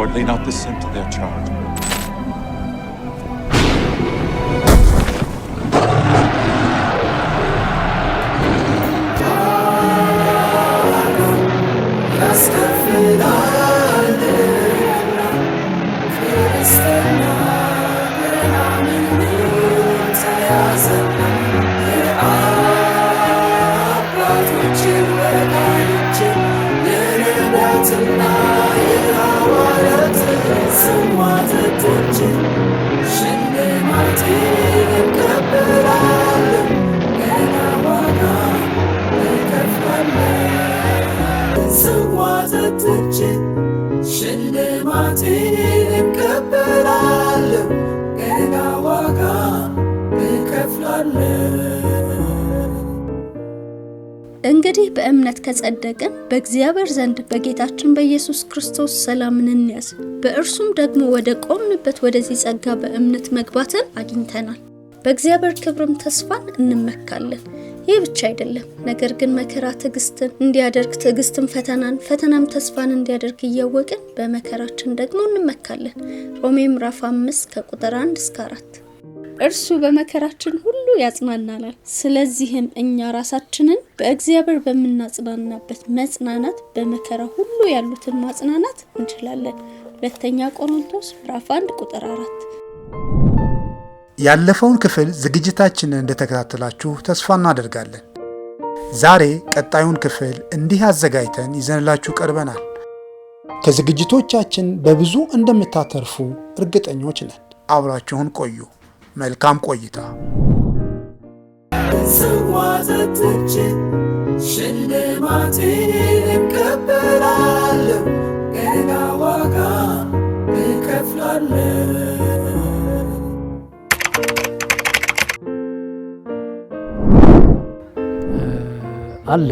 Lord, lay not this sin to their charge. እንግዲህ በእምነት ከጸደቅን በእግዚአብሔር ዘንድ በጌታችን በኢየሱስ ክርስቶስ ሰላምን እንያዝ። በእርሱም ደግሞ ወደ ቆምንበት ወደዚህ ጸጋ በእምነት መግባትን አግኝተናል። በእግዚአብሔር ክብርም ተስፋን እንመካለን። ይህ ብቻ አይደለም፣ ነገር ግን መከራ ትዕግስትን እንዲያደርግ፣ ትዕግስትም ፈተናን፣ ፈተናም ተስፋን እንዲያደርግ እያወቅን በመከራችን ደግሞ እንመካለን። ሮሜ ምዕራፍ 5 ከቁጥር 1 እስከ 4። እርሱ በመከራችን ሁሉ ያጽናናናል። ስለዚህም እኛ ራሳችንን በእግዚአብሔር በምናጽናናበት መጽናናት በመከራ ሁሉ ያሉትን ማጽናናት እንችላለን። ሁለተኛ ቆሮንቶስ ምዕራፍ 1 ቁጥር 4። ያለፈውን ክፍል ዝግጅታችንን እንደተከታተላችሁ ተስፋ እናደርጋለን። ዛሬ ቀጣዩን ክፍል እንዲህ አዘጋጅተን ይዘንላችሁ ቀርበናል። ከዝግጅቶቻችን በብዙ እንደምታተርፉ እርግጠኞች ነን። አብራችሁን ቆዩ። መልካም ቆይታ። አለ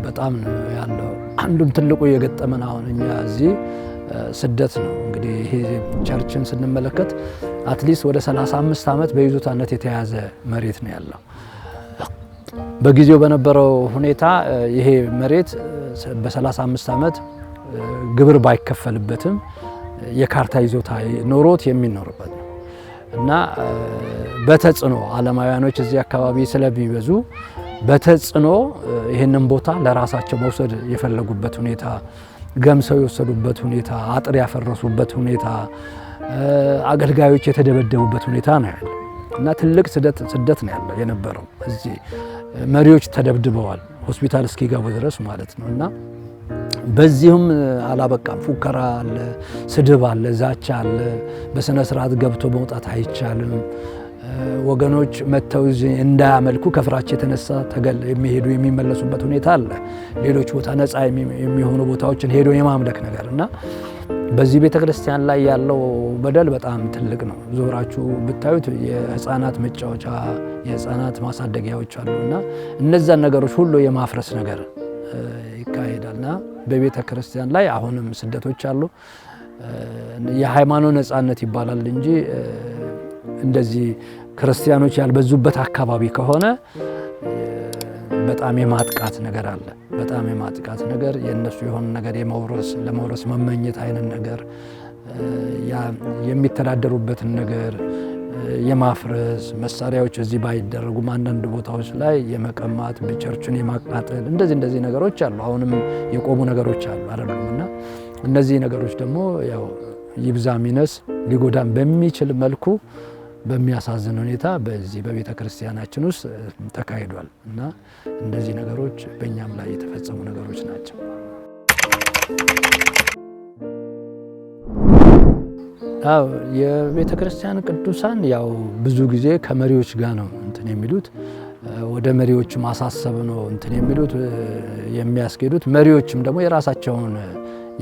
በጣም ነው ያለው። አንዱም ትልቁ የገጠመን አሁን እኛ እዚህ ስደት ነው። እንግዲህ ይሄ ቸርችን ስንመለከት አትሊስት ወደ 35 ዓመት በይዞታነት የተያዘ መሬት ነው ያለው። በጊዜው በነበረው ሁኔታ ይሄ መሬት በ35 ዓመት ግብር ባይከፈልበትም የካርታ ይዞታ ኖሮት የሚኖርበት ነው እና በተጽዕኖ ዓለማውያኖች እዚህ አካባቢ ስለሚበዙ በተጽዕኖ ይህንን ቦታ ለራሳቸው መውሰድ የፈለጉበት ሁኔታ፣ ገምሰው የወሰዱበት ሁኔታ፣ አጥር ያፈረሱበት ሁኔታ፣ አገልጋዮች የተደበደቡበት ሁኔታ ነው ያለው እና ትልቅ ስደት ነው ያለው የነበረው። እዚህ መሪዎች ተደብድበዋል ሆስፒታል እስኪገቡ ድረስ ማለት ነው። እና በዚህም አላበቃም። ፉከራ አለ፣ ስድብ አለ፣ ዛቻ አለ። በስነ ስርዓት ገብቶ መውጣት አይቻልም። ወገኖች መተው እንዳያመልኩ ከፍራቻ የተነሳ የሚሄዱ የሚመለሱበት ሁኔታ አለ። ሌሎች ቦታ ነፃ የሚሆኑ ቦታዎችን ሄዶ የማምለክ ነገር እና በዚህ ቤተክርስቲያን ላይ ያለው በደል በጣም ትልቅ ነው። ዞራችሁ ብታዩት የህፃናት መጫወቻ፣ የህፃናት ማሳደጊያዎች አሉና እነዛን ነገሮች ሁሉ የማፍረስ ነገር ይካሄዳልና በቤተክርስቲያን ላይ አሁንም ስደቶች አሉ። የሃይማኖት ነፃነት ይባላል እንጂ እንደዚህ ክርስቲያኖች ያልበዙበት አካባቢ ከሆነ በጣም የማጥቃት ነገር አለ። በጣም የማጥቃት ነገር፣ የነሱ የሆነ ነገር ለመውረስ መመኘት አይነት ነገር፣ የሚተዳደሩበትን ነገር የማፍረስ መሳሪያዎች እዚህ ባይደረጉም አንዳንድ ቦታዎች ላይ የመቀማት ቸርችን የማቃጠል እንደዚህ ነገሮች አሉ። አሁንም የቆሙ ነገሮች አሉ አይደሉምና እነዚህ ነገሮች ደግሞ ያው ይብዛ ሚነስ ሊጎዳን በሚችል መልኩ በሚያሳዝን ሁኔታ በዚህ በቤተ ክርስቲያናችን ውስጥ ተካሂዷል እና እንደዚህ ነገሮች በእኛም ላይ የተፈጸሙ ነገሮች ናቸው። አዎ የቤተ ክርስቲያን ቅዱሳን ያው ብዙ ጊዜ ከመሪዎች ጋር ነው እንትን የሚሉት፣ ወደ መሪዎች ማሳሰብ ነው እንትን የሚሉት የሚያስኬዱት። መሪዎችም ደግሞ የራሳቸውን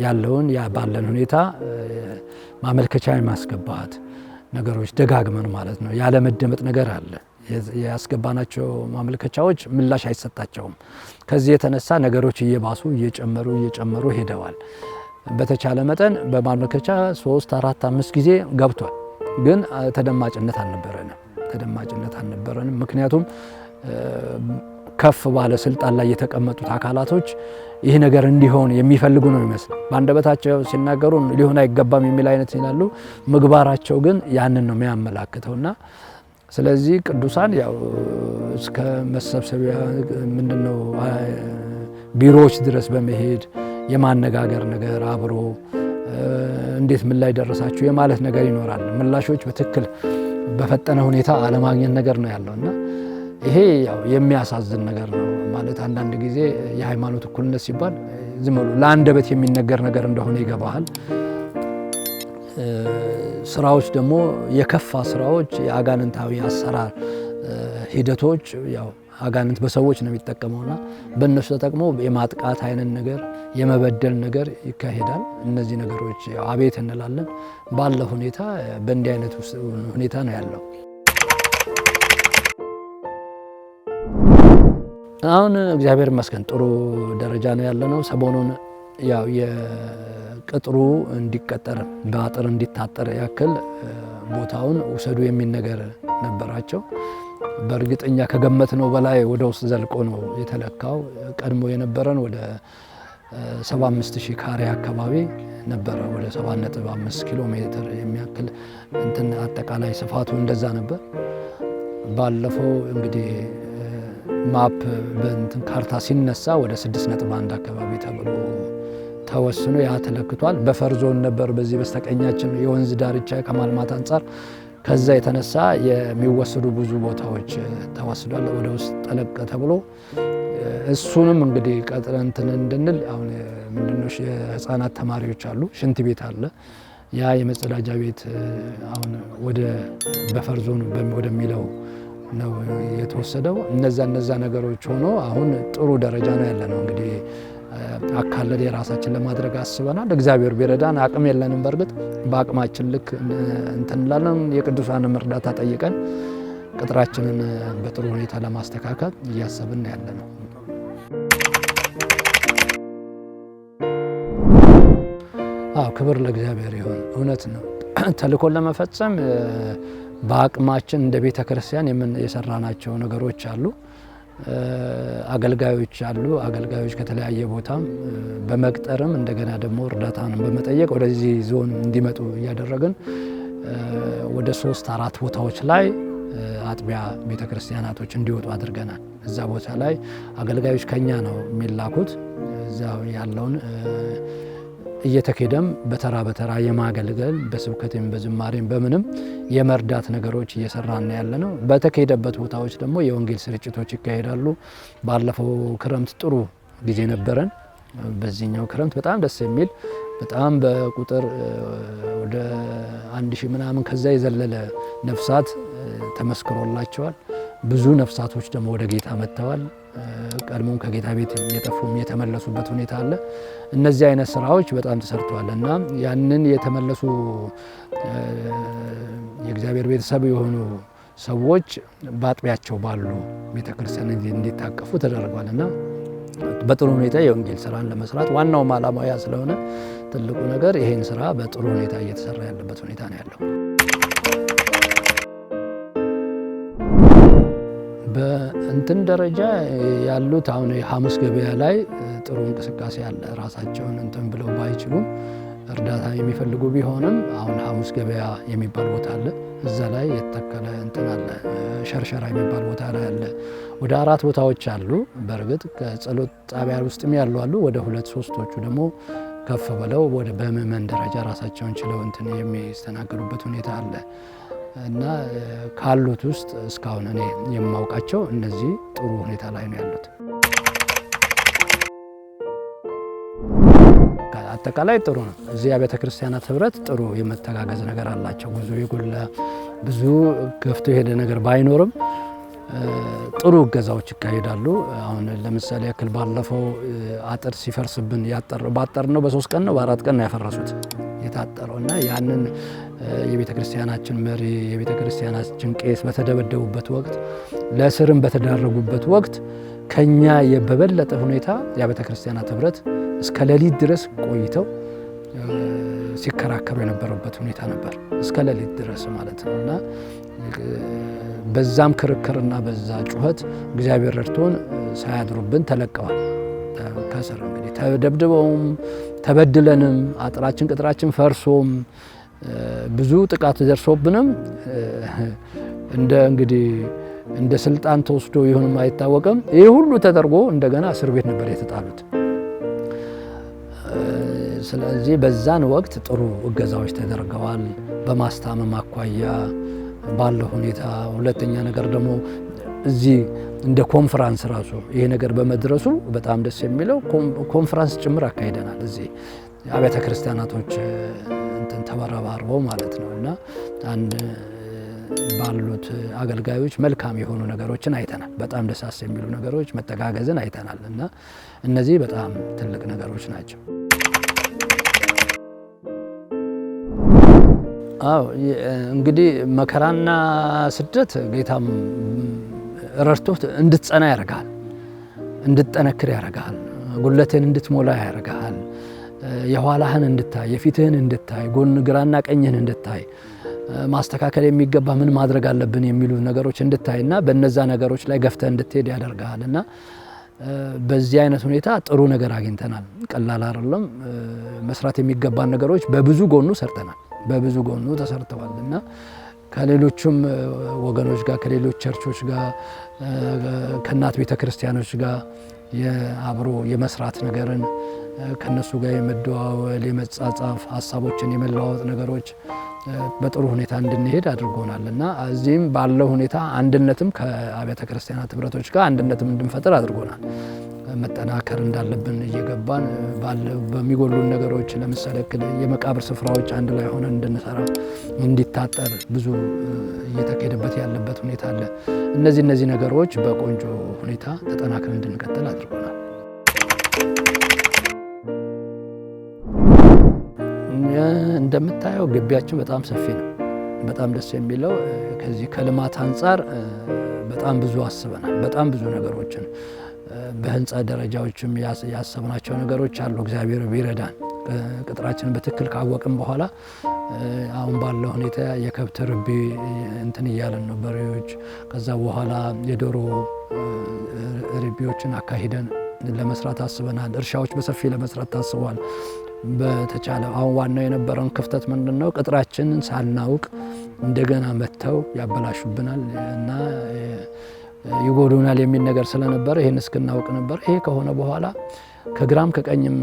ያለውን ባለን ሁኔታ ማመልከቻ ማስገባት ነገሮች ደጋግመን ማለት ነው። ያለ መደመጥ ነገር አለ። ያስገባናቸው ማመልከቻዎች ምላሽ አይሰጣቸውም። ከዚህ የተነሳ ነገሮች እየጨመሩ ሄደዋል። በተቻለ መጠን በማመልከቻ 3 4 5 ጊዜ ገብቷል፣ ግን ተደማጭነት አልነበረንም። ምክንያቱም ከፍ ባለ ስልጣን ላይ የተቀመጡት አካላቶች ይህ ነገር እንዲሆን የሚፈልጉ ነው የሚመስለው። በአንደበታቸው ሲናገሩ ሊሆን አይገባም የሚል አይነት ይላሉ፣ ምግባራቸው ግን ያንን ነው የሚያመላክተውና ስለዚህ ቅዱሳን ያው እስከ መሰብሰቢያ ምንድነው ቢሮዎች ድረስ በመሄድ የማነጋገር ነገር አብሮ እንዴት ምን ላይ ደረሳችሁ የማለት ነገር ይኖራል። ምላሾች በትክክል በፈጠነ ሁኔታ አለማግኘት ነገር ነው ያለውና ይሄ ያው የሚያሳዝን ነገር ነው ማለት አንዳንድ ጊዜ የሃይማኖት እኩልነት ሲባል ዝም ብሎ ለአንደበት የሚነገር ነገር እንደሆነ ይገባሃል። ስራዎች ደግሞ የከፋ ስራዎች የአጋንንታዊ አሰራር ሂደቶች ያው አጋንንት በሰዎች ነው የሚጠቀመውና በእነሱ ተጠቅሞ የማጥቃት አይነት ነገር የመበደል ነገር ይካሄዳል። እነዚህ ነገሮች ያው አቤት እንላለን። ባለ ሁኔታ በእንዲህ አይነት ሁኔታ ነው ያለው። አሁን እግዚአብሔር ይመስገን ጥሩ ደረጃ ነው ያለነው። ሰሞኑን ያው የቅጥሩ እንዲቀጠር በአጥር እንዲታጠር ያክል ቦታውን ውሰዱ የሚል ነገር ነበራቸው። በእርግጠኛ ከገመትነው በላይ ወደ ውስጥ ዘልቆ ነው የተለካው። ቀድሞ የነበረን ወደ 75000 ካሬ አካባቢ ነበረ። ወደ 7.5 ኪሎ ሜትር የሚያክል እንትን አጠቃላይ ስፋቱ እንደዛ ነበር። ባለፈው እንግዲህ ማፕ በእንትን ካርታ ሲነሳ ወደ 6.1 አካባቢ ተብሎ ተወስኖ ያ ተለክቷል። በፈር ዞን ነበር በዚህ በስተቀኛችን የወንዝ ዳርቻ ከማልማት አንጻር ከዛ የተነሳ የሚወሰዱ ብዙ ቦታዎች ተወስዷል። ወደ ውስጥ ጠለቅ ተብሎ እሱንም እንግዲህ ቀጥረን እንትን እንድንል አሁን ምንድነው የህፃናት ተማሪዎች አሉ፣ ሽንት ቤት አለ፣ ያ የመጸዳጃ ቤት አሁን ወደ በፈር ዞን ወደሚለው ነው የተወሰደው። እነዛ ነገሮች ሆኖ አሁን ጥሩ ደረጃ ነው ያለ ነው። እንግዲህ አካለል የራሳችን ለማድረግ አስበናል። እግዚአብሔር ቢረዳን አቅም የለንም። በእርግጥ በአቅማችን ልክ እንትን እንላለን። የቅዱሳንን እርዳታ ጠይቀን ቅጥራችንን በጥሩ ሁኔታ ለማስተካከል እያሰብን ያለ ነው። ክብር ለእግዚአብሔር ይሁን። እውነት ነው። ተልእኮን ለመፈጸም በአቅማችን እንደ ቤተ ክርስቲያን የሰራናቸው ነገሮች አሉ። አገልጋዮች አሉ። አገልጋዮች ከተለያየ ቦታም በመቅጠርም እንደገና ደግሞ እርዳታን በመጠየቅ ወደዚህ ዞን እንዲመጡ እያደረግን ወደ 3-4 ቦታዎች ላይ አጥቢያ ቤተ ክርስቲያናቶች እንዲወጡ አድርገናል። እዛ ቦታ ላይ አገልጋዮች ከኛ ነው የሚላኩት። እዛው ያለውን እየተከደም በተራ በተራ የማገልገል በስብከትም በዝማሬም በምንም የመርዳት ነገሮች እየሰራን ያለ ነው። በተከደበት ቦታዎች ደግሞ የወንጌል ስርጭቶች ይካሄዳሉ። ባለፈው ክረምት ጥሩ ጊዜ ነበረን። በዚህኛው ክረምት በጣም ደስ የሚል በጣም በቁጥር ወደ 1000 ምናምን ከዛ የዘለለ ነፍሳት ተመስክሮላቸዋል። ብዙ ነፍሳቶች ደግሞ ወደ ጌታ መጥተዋል። ቀድሞም ከጌታ ቤት የጠፉም የተመለሱበት ሁኔታ አለ። እነዚህ አይነት ስራዎች በጣም ተሰርተዋል እና ያንን የተመለሱ የእግዚአብሔር ቤተሰብ የሆኑ ሰዎች በአጥቢያቸው ባሉ ቤተክርስቲያን እንዲታቀፉ ተደርጓል እና በጥሩ ሁኔታ የወንጌል ስራን ለመስራት ዋናው ዓላማው ያ ስለሆነ ትልቁ ነገር ይሄን ስራ በጥሩ ሁኔታ እየተሰራ ያለበት ሁኔታ ነው ያለው። በእንትን ደረጃ ያሉት አሁን የሐሙስ ገበያ ላይ ጥሩ እንቅስቃሴ አለ። ራሳቸውን እንትን ብለው ባይችሉም እርዳታ የሚፈልጉ ቢሆንም አሁን ሐሙስ ገበያ የሚባል ቦታ አለ። እዛ ላይ የተተከለ እንትን አለ። ሸርሸራ የሚባል ቦታ ላይ አለ። ወደ 4 ቦታዎች አሉ። በእርግጥ ከጸሎት ጣቢያ ውስጥም ያሉ አሉ። ወደ 2-3ቶቹ ደግሞ ከፍ ብለው ወደ በምዕመን ደረጃ ራሳቸውን ችለው እንትን የሚስተናገዱበት ሁኔታ አለ እና ካሉት ውስጥ እስካሁን እኔ የማውቃቸው እነዚህ ጥሩ ሁኔታ ላይ ነው ያሉት። አጠቃላይ ጥሩ ነው። እዚያ ቤተ ክርስቲያናት ህብረት ጥሩ የመተጋገዝ ነገር አላቸው። ብዙ የጎላ ብዙ ገፍቶ የሄደ ነገር ባይኖርም ጥሩ እገዛዎች ይካሄዳሉ። አሁን ለምሳሌ ያክል ባለፈው አጥር ሲፈርስብን ባጠርነው በ3 ቀን ነው በ4 ቀን ነው ያፈረሱት የታጠረውና ያንን የቤተ ክርስቲያናችን መሪ የቤተ ክርስቲያናችን ቄስ በተደበደቡበት ወቅት ለእስርም በተዳረጉበት ወቅት ከኛ በበለጠ ሁኔታ የቤተ ክርስቲያናት ህብረት እስከ ሌሊት ድረስ ቆይተው ሲከራከሩ የነበረበት ሁኔታ ነበር። እስከ ሌሊት ድረስ ማለት ነውና በዛም ክርክርና በዛ ጩኸት እግዚአብሔር ረድቶን ሳያድሩብን ተለቀዋል። ከስር እንግዲህ ተደብድበውም ተበድለንም አጥራችን ቅጥራችን ፈርሶም ብዙ ጥቃት ደርሶብንም እንግዲህ እንደ ስልጣን ተወስዶ ይሁንም አይታወቅም ይሄ ሁሉ ተደርጎ እንደገና እስር ቤት ነበር የተጣሉት። ስለዚህ በዛን ወቅት ጥሩ እገዛዎች ተደርገዋል በማስታመም አኳያ ባለው ሁኔታ። ሁለተኛ ነገር ደግሞ እዚህ እንደ ኮንፈረንስ ራሱ ይሄ ነገር በመድረሱ በጣም ደስ የሚለው ኮንፈረንስ ጭምር አካሂደናል። እዚህ አብያተ ክርስቲያናቶች እንትን ተበራባርበው ማለት ነውና አንድ ባሉት አገልጋዮች መልካም የሆኑ ነገሮችን አይተናል። በጣም ደሳስ የሚሉ ነገሮች መተጋገዝን አይተናል እና እነዚህ በጣም ትልቅ ነገሮች ናቸው። አዎ እንግዲህ መከራና ስደት ጌታም ረድቶት እንድትጸና ያደርጋል፣ እንድትጠነክር ያደርጋል፣ ጉልበትህን እንድትሞላ ያደርጋል፣ የኋላህን እንድታይ የፊትህን እንድታይ ጎን ግራና ቀኝህን እንድታይ ማስተካከል የሚገባ ምን ማድረግ አለብን የሚሉ ነገሮች እንድታይና በእነዛ ነገሮች ላይ ገፍተህ እንድትሄድ ያደርጋልና በዚህ አይነት ሁኔታ ጥሩ ነገር አግኝተናል። ቀላል አይደለም። መስራት የሚገባን ነገሮች በብዙ ጎኑ ሰርተናል፣ በብዙ ጎኑ ተሰርተዋልና ከሌሎችም ወገኖች ጋር ከሌሎች ቸርቾች ጋር ከእናት ቤተ ክርስቲያኖች ጋር አብሮ የመስራት ነገርን ከነሱ ጋር የመደዋወል የመጻጻፍ ሀሳቦችን የመለዋወጥ ነገሮች በጥሩ ሁኔታ እንድንሄድ አድርጎናልና እዚህም ባለው ሁኔታ አንድነትም ከአብያተ ክርስቲያናት ህብረቶች ጋር አንድነትም እንድንፈጥር አድርጎናል። መጠናከር እንዳለብን እየገባን በሚጎሉን ነገሮች ለምሳሌ የመቃብር ስፍራዎች አንድ ላይ ሆነን እንድንሰራ እንዲታጠር ብዙ እየተካሄደበት ያለበት ሁኔታ አለ። እነዚህ ነገሮች በቆንጆ ሁኔታ ተጠናክረን እንድንቀጥል አድርጎናል። እንደምታየው ግቢያችን በጣም ሰፊ ነው። በጣም ደስ የሚለው ከዚህ ከልማት አንጻር በጣም ብዙ አስበናል። በጣም ብዙ ነገሮችን በህንፃ ደረጃዎችም ያሰብናቸው ነገሮች አሉ። እግዚአብሔር ቢረዳን ቅጥራችንን በትክክል ካወቅን በኋላ አሁን ባለው ሁኔታ የከብት ርቢ እንትን እያለን ነው በሬዎች። ከዛ በኋላ የዶሮ ርቢዎችን አካሂደን ለመስራት አስበናል። እርሻዎች በሰፊ ለመስራት ታስቧል። በተቻለ አሁን ዋናው የነበረውን ክፍተት ምንድነው? ቅጥራችንን ሳናውቅ እንደገና መተው ያበላሹብናል እና ይጎዱናል የሚል ነገር ስለነበረ ይሄን እስክናውቅ ነበር። ይሄ ከሆነ በኋላ ከግራም ከቀኝም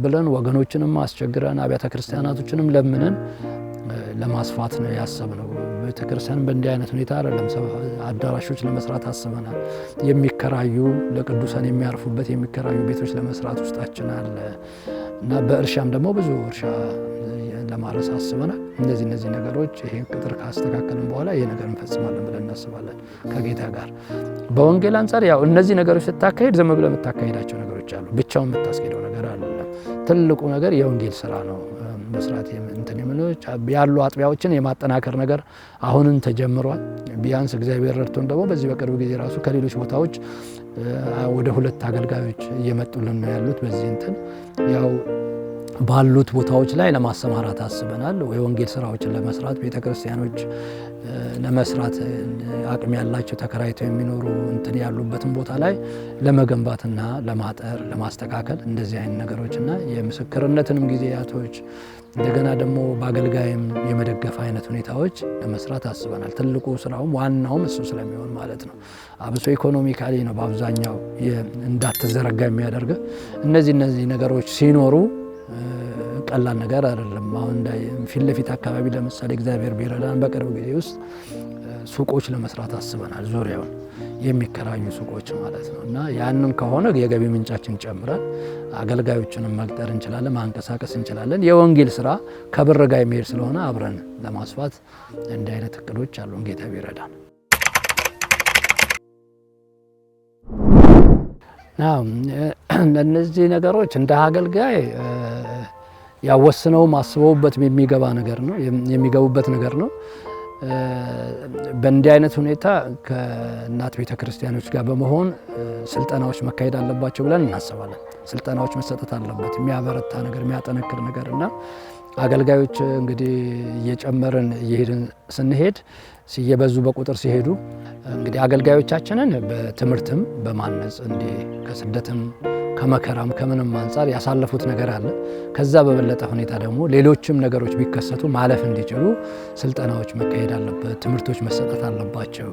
ብለን ወገኖችንም አስቸግረን አብያተ ክርስቲያናቶችንም ለምነን ለማስፋት ነው ያሰብነው። ቤተ ክርስቲያን በእንዲህ አይነት ሁኔታ አይደለም። አዳራሾች ለመስራት አስበናል። የሚከራዩ ለቅዱሳን የሚያርፉበት የሚከራዩ ቤቶች ለመስራት ውስጣችን አለ እና በእርሻም ደግሞ ብዙ እርሻ ለማረስ አስበናል። እነዚህ ነገሮች ይሄ ቅጥር ካስተካከልን በኋላ ይሄ ነገር እንፈጽማለን ብለን እናስባለን ከጌታ ጋር። በወንጌል አንጻር ያው እነዚህ ነገሮች ስታካሄድ ዝም ብለህ የምታካሄዳቸው ነገሮች አሉ። ብቻውን የምታስኬደው ነገር አይደለም። ትልቁ ነገር የወንጌል ስራ ነው። መስራት ያሉ አጥቢያዎችን የማጠናከር ነገር አሁንም ተጀምሯል። ቢያንስ እግዚአብሔር ረድቶን ደግሞ በዚህ በቅርብ ጊዜ ራሱ ከሌሎች ቦታዎች ወደ 2 አገልጋዮች እየመጡልን ነው ያሉት። በዚህ ያው ባሉት ቦታዎች ላይ ለማሰማራት አስበናል። የወንጌል ስራዎችን ለመስራት ቤተክርስቲያኖች ለመስራት አቅም ያላቸው ተከራይተው የሚኖሩ ያሉበትን ቦታ ላይ ለመገንባትና ለማጠር ለማስተካከል እንደዚህ አይነት ነገሮችና የምስክርነትንም ጊዜያቶች እንደገና ደግሞ በአገልጋይም የመደገፍ አይነት ሁኔታዎች ለመስራት አስበናል። ትልቁ ስራውም ዋናውም እሱ ስለሚሆን ማለት ነው። አብሶ ኢኮኖሚካሊ ነው በአብዛኛው እንዳትዘረጋ የሚያደርግ። እነዚህ ነገሮች ሲኖሩ ቀላል ነገር አይደለም። አሁን ፊት ለፊት አካባቢ ለምሳሌ እግዚአብሔር ቢረዳን በቅርብ ጊዜ ውስጥ ሱቆች ለመስራት አስበናል። ዙሪያውን የሚከራዩ ሱቆች ማለት ነው እና ያንን ከሆነ የገቢ ምንጫችን ጨምረን አገልጋዮችንም መቅጠር እንችላለን፣ ማንቀሳቀስ እንችላለን። የወንጌል ስራ ከብር ጋር የሚሄድ ስለሆነ አብረን ለማስፋት እንዲህ አይነት እቅዶች አሉን ጌታ ቢረዳን። እነዚህ ነገሮች እንደ አገልጋይ ያወስነው ማስበውበት የሚገቡበት ነገር ነው። በእንዲህ አይነት ሁኔታ ከእናት ቤተ ክርስቲያኖች ጋር በመሆን ስልጠናዎች መካሄድ አለባቸው ብለን እናስባለን። ስልጠናዎች መሰጠት አለበት፣ የሚያበረታ ነገር የሚያጠነክር ነገር እና አገልጋዮች እንግዲህ እየጨመርን እየሄድን ስንሄድ እየበዙ በቁጥር ሲሄዱ እንግዲህ አገልጋዮቻችንን በትምህርትም በማነጽ ከስደትም ከመከራም ከምንም አንፃር ያሳለፉት ነገር አለ። ከዛ በበለጠ ሁኔታ ደግሞ ሌሎችም ነገሮች ቢከሰቱ ማለፍ እንዲችሉ ስልጠናዎች መካሄድ አለበት፣ ትምህርቶች መሰጠት አለባቸው።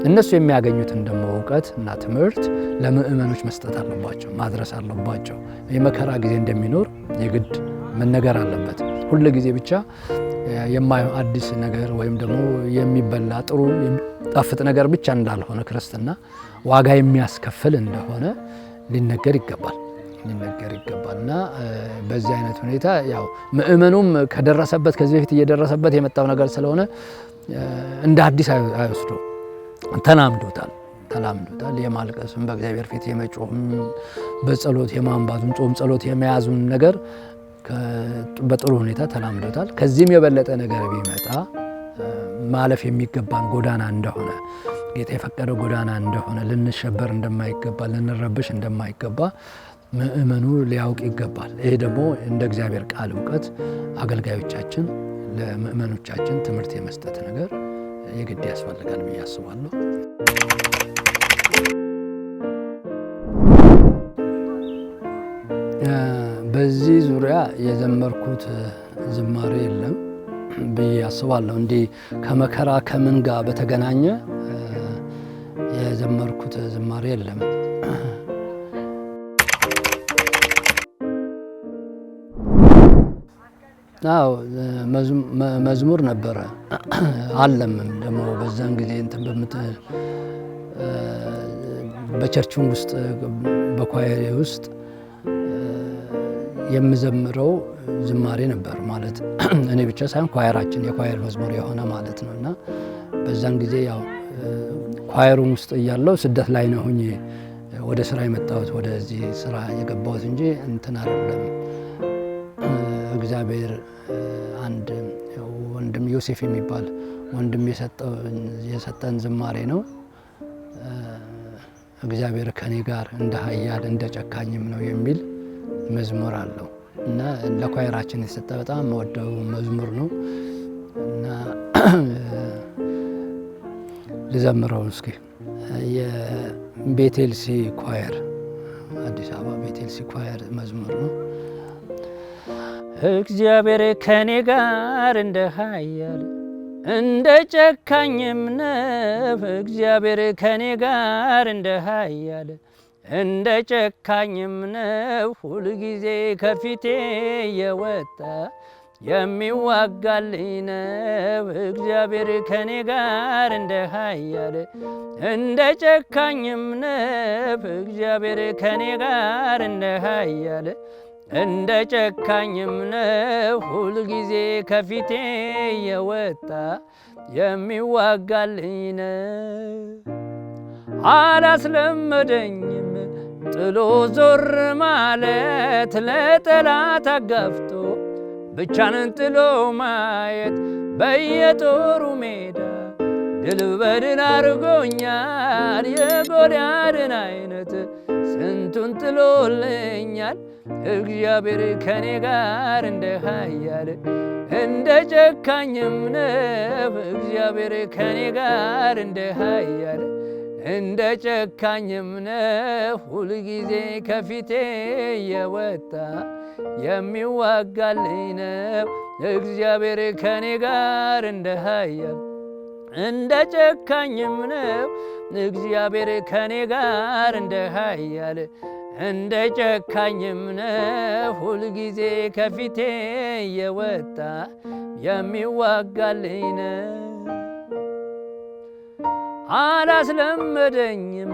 እነሱ የሚያገኙትን ደግሞ እውቀት እና ትምህርት ለምእመኖች መስጠት አለባቸው፣ ማድረስ አለባቸው። የመከራ ጊዜ እንደሚኖር የግድ መነገር አለበት። ሁሉ ጊዜ ብቻ የማይሆን አዲስ ነገር ወይም ደግሞ የሚበላ ጥሩ የሚጣፍጥ ነገር ብቻ እንዳልሆነ ክርስትና ዋጋ የሚያስከፍል እንደሆነ ሊነገር ይገባል እና በዚህ አይነት ሁኔታ ያው ምእመኑም ከደረሰበት ከዚህ በፊት እየደረሰበት የመጣው ነገር ስለሆነ እንደ አዲስ አይወስዶ ተላምዶታል። የማልቀስም በእግዚአብሔር ፊት የመጮህም በጸሎት የማንባቱም ጾም ጸሎት የመያዙን ነገር በጥሩ ሁኔታ ተላምዶታል። ከዚህም የበለጠ ነገር ቢመጣ ማለፍ የሚገባን ጎዳና እንደሆነ ጌታ የፈቀደው ጎዳና እንደሆነ ልንሸበር እንደማይገባ ልንረብሽ እንደማይገባ ምእመኑ ሊያውቅ ይገባል። ይሄ ደግሞ እንደ እግዚአብሔር ቃል እውቀት አገልጋዮቻችን ለምእመኖቻችን ትምህርት የመስጠት ነገር የግድ ያስፈልጋል ብዬ አስባለሁ። በዚህ ዙሪያ የዘመርኩት ዝማሬ የለም ብዬ አስባለሁ። እንዲህ ከመከራ ከምን ጋር በተገናኘ የዘመርኩት ዝማሬ የለም። አዎ መዝሙር ነበረ አለም ደግሞ በዛን ጊዜ እንትን በቸርቹም ውስጥ በኳየሬ ውስጥ የምዘምረው ዝማሬ ነበር ማለት እኔ ብቻ ሳይሆን ኳየራችን የኳየር መዝሙር የሆነ ማለት ነው። እና በዛን ጊዜ ያው ኳየሩን ውስጥ እያለው ስደት ላይ ነው ሆኜ ወደ ስራ የመጣሁት ወደዚህ ስራ የገባሁት እንጂ እንትን አይደለም። እግዚአብሔር አንድ ወንድም ዮሴፍ የሚባል ወንድም የሰጠን ዝማሬ ነው። እግዚአብሔር ከኔ ጋር እንደ ኃያል እንደ ጨካኝም ነው የሚል መዝሙር አለው እና ለኳየራችን የተሰጠ በጣም ወደው መዝሙር ነው እና ልዘምረው እስኪ። የቤቴልሲ ኳየር አዲስ አበባ ቤቴልሲ ኳየር መዝሙር ነው። እግዚአብሔር ከኔ ጋር እንደ ኃያል እንደ ጨካኝም ነው። እግዚአብሔር ከኔ ጋር እንደ ኃያል እንደ ጨካኝም ነው። ሁልጊዜ ከፊቴ የወጣ የሚዋጋልኝ ነው። እግዚአብሔር ከኔ ጋር እንደ ኃያል እንደ ጨካኝም ነው። እግዚአብሔር ከኔ ጋር እንደ ኃያል እንደ ጨካኝም ነው። ሁልጊዜ ከፊቴ የወጣ የሚዋጋልኝ ነው። አላስለመደኝም ጥሎ ዞር ማለት ለጠላት አጋፍቶ ብቻንን ጥሎ ማየት በየጦሩ ሜዳ ድል በድል አድርጎኛል። የጎልያድን አይነት ስንቱን ጥሎልኛል። እግዚአብሔር ከኔ ጋር እንደ ኃያል እንደ ጨካኝም ነው። እግዚአብሔር ከኔ ጋር እንደ ኃያል እንደ ጨካኝም ነው። ሁልጊዜ ከፊቴ የወጣ የሚዋጋልኝ ነው። እግዚአብሔር ከኔ ጋር እንደ ኃያል እንደ ጨካኝም ነው። እግዚአብሔር ከኔ ጋር እንደ ኃያል እንደ ጨካኝም ነው። ሁልጊዜ ከፊቴ የወጣ የሚዋጋልኝ ነው። አላስለመደኝም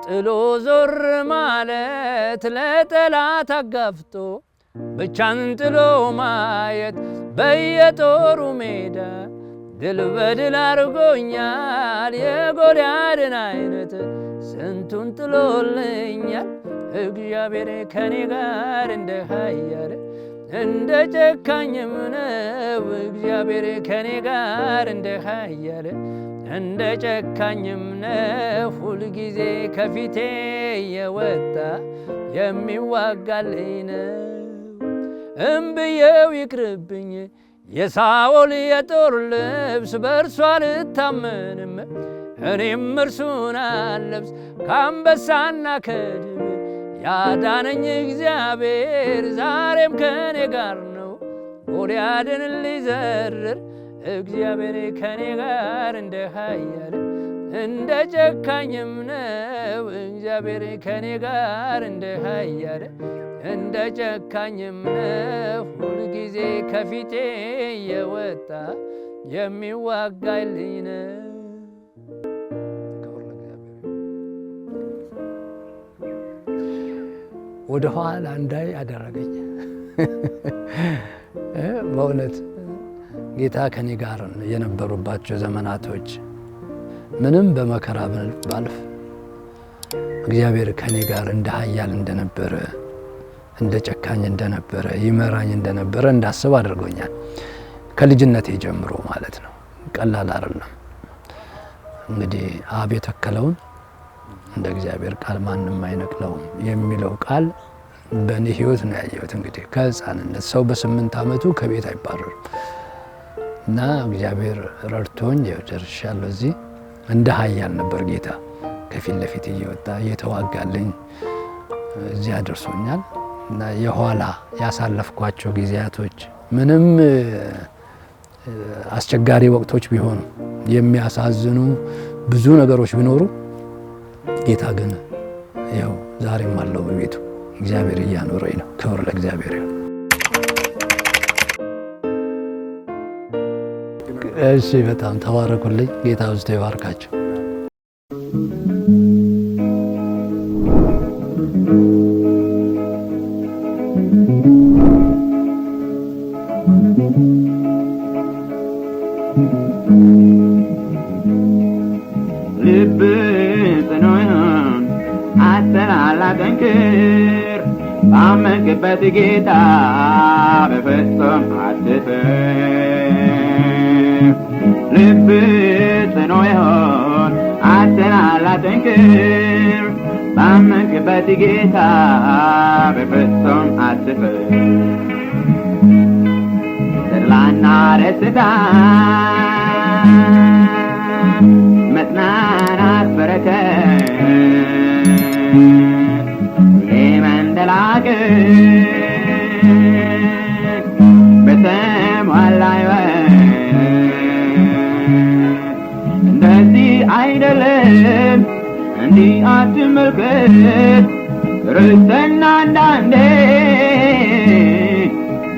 ጥሎ ዞር ማለት ለጠላት አጋፍቶ ብቻን ጥሎ ማየት በየጦሩ ሜዳ ድል በድል አድርጎኛል። የጎልያድን አይነት ስንቱን ጥሎልኛል። እግዚአብሔር ከኔ ጋር እንደ ኃያል እንደ ጨካኝም ነው። እግዚአብሔር ከኔ ጋር እንደ ኃያል እንደ ጨካኝም ነው። ሁልጊዜ ከፊቴ የወጣ የሚዋጋልኝ ነው። እምብዬው ይቅርብኝ የሳኦል የጦር ልብስ በእርሱ ያዳነኝ እግዚአብሔር ዛሬም ከኔ ጋር ነው። ጎልያድን ሊዘርር እግዚአብሔር ከኔ ጋር እንደ ኃያል እንደ ጨካኝም ነው። እግዚአብሔር ከኔ ጋር እንደ ኃያል እንደ ጨካኝም ነው። ሁልጊዜ ከፊቴ የወጣ የሚዋጋልኝ ነው። ወደ ኋላ እንዳይ አደረገኝ። በእውነት ጌታ ከኔ ጋር የነበሩባቸው ዘመናቶች ምንም በመከራ ባልፍ እግዚአብሔር ከኔ ጋር እንደ ኃያል እንደነበረ እንደ ጨካኝ እንደነበረ ይመራኝ እንደነበረ እንዳስብ አድርጎኛል። ከልጅነቴ ጀምሮ ማለት ነው። ቀላል አይደለም። እንግዲህ አብ የተከለውን እንደ እግዚአብሔር ቃል ማንም አይነቅለውም የሚለው ቃል በእኔ ሕይወት ነው ያየሁት። እንግዲህ ከሕፃንነት ሰው በ8 ዓመቱ ከቤት አይባረርም እና እግዚአብሔር ረድቶኝ ደርሻለሁ እዚህ። እንደ ኃያል ነበር ጌታ ከፊት ለፊት እየወጣ እየተዋጋልኝ እዚህ አድርሶኛል። እና የኋላ ያሳለፍኳቸው ጊዜያቶች ምንም አስቸጋሪ ወቅቶች ቢሆኑ የሚያሳዝኑ ብዙ ነገሮች ቢኖሩ ጌታ ግን ያው ዛሬም አለው በቤቱ እግዚአብሔር እያኖረኝ ነው። ክብር ለእግዚአብሔር ይሁን። እሺ፣ በጣም ተባረኩልኝ። ጌታ ውስጥ ይባርካቸው። ልብ ጽኑን አትናላጠንክር ባመንክበት ጌታ በፍጹም አትፍር። ልብ ጽኑ ይሁን አትናላጠንክር ባመንክበት ጌታ በፍጹም አትፍር። ተድላና ደስታ መጽናናት በረከት መንደላቀቅ በተሟላ ሕይወት እንደዚህ አይደለም እንዲህ አትመልከት። ክርስትና አንዳንዴ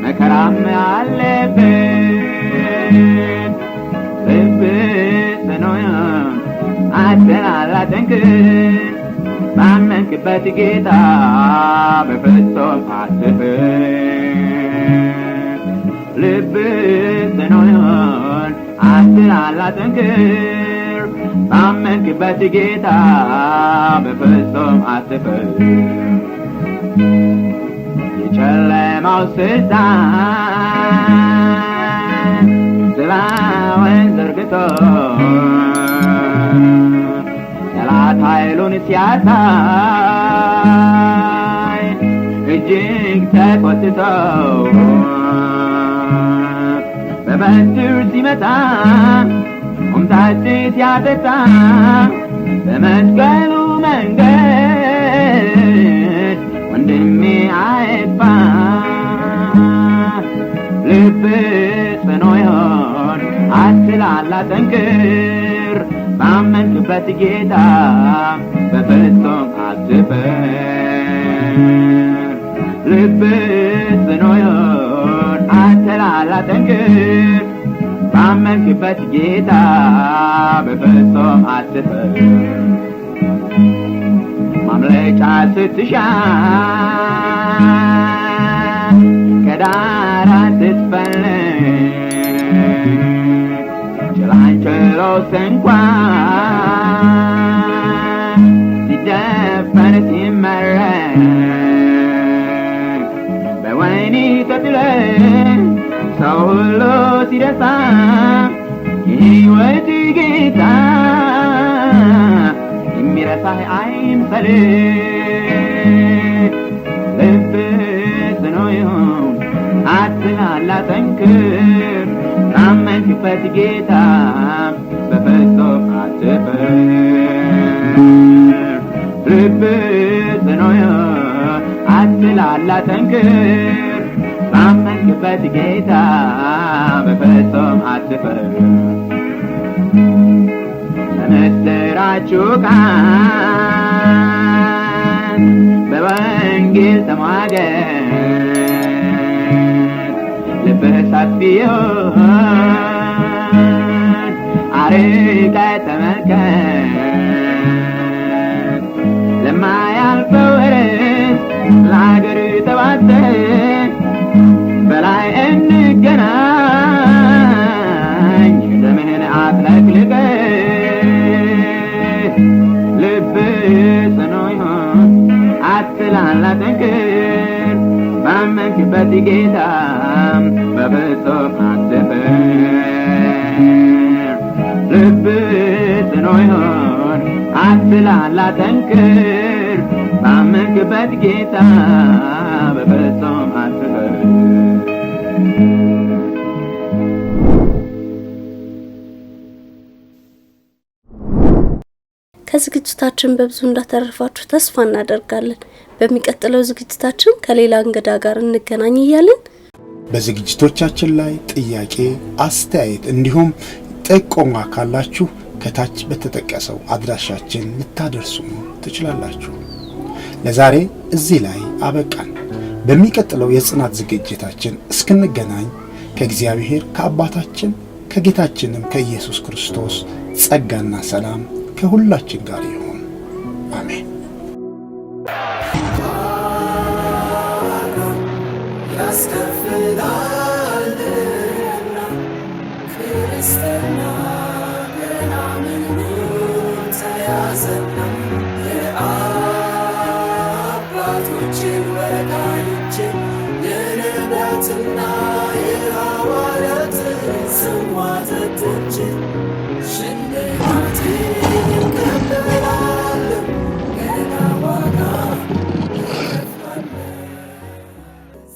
መከራም አለበት። ልብ ጽኑ ይሁን አትናላጠንክር ባመንክበት ጌታ በፍጹም አትፍር። ልብ ጽኑ ይሁን አትናላጠንክር ባመንክበት ጌታ በፍጹም አትፍር። የጨለማው ስልጣን ጥላውን ዘርግቶ ጠላት ኃይሉን ሲያሳይ እጅግ ተቆጥቶ በበትር ሲመታ ሆምጣጤ ሲያጠጣ በመስቀሉ መንገድ ወንድሜ አይጥፋ። ልብ ጽኑ ይሁን አትላላጠንክር ባመንክበት ጌታ በፍጹም አትፍር። ልብ ጽኑ ይሁን አትላላጠንክር ባመንክበት ጌታ በፍጹም አትፍር። ማምለጫ ስትሻ ከዳር ስትፈልግ ጭላንጭሎች እንኳን ሲደፈር ሲመረቅ በወህኒ ተጥለህ ሰው ሁሉ ሲደሳ የሕይወት ጌታ የሚረሳህ አይምሰልህ። ልብ ጽኑ ይሁን አትላላጠንክር ባመንክበት ጌታ በፍጹም አትፍር። ልብ ጽኑ ይሁን አትንክር ባመንክበት ጌታ በፍጹም አትፈር በምስራቹ ቃል በወንጌል ተሟገት ልብህ ሰፊ ይሁን አርቀህ ተመልከት ለማያልፈው ርስት ለአገር ተባተህ በላይ እንገናኝ ደምህን አጥለቅልቀህ ልብህ ጽኑ ይሁን አትላላ ጠንክር ባመንክበት ጌታ በፍጹም አትፈር ልብህ ጽኑ ይሁን አትላላ ጠንክር ባመንክበት ጌታ በፍጹም አትፈር ከዝግጅታችን በብዙ እንዳተረፋችሁ ተስፋ እናደርጋለን። በሚቀጥለው ዝግጅታችን ከሌላ እንግዳ ጋር እንገናኝ እያልን በዝግጅቶቻችን ላይ ጥያቄ፣ አስተያየት እንዲሁም ጥቆማ ካላችሁ ከታች በተጠቀሰው አድራሻችን ልታደርሱ ትችላላችሁ። ለዛሬ እዚህ ላይ አበቃን። በሚቀጥለው የጽናት ዝግጅታችን እስክንገናኝ ከእግዚአብሔር ከአባታችን ከጌታችንም ከኢየሱስ ክርስቶስ ጸጋና ሰላም ከሁላችን ጋር ይሁን። አሜን። Some water touching.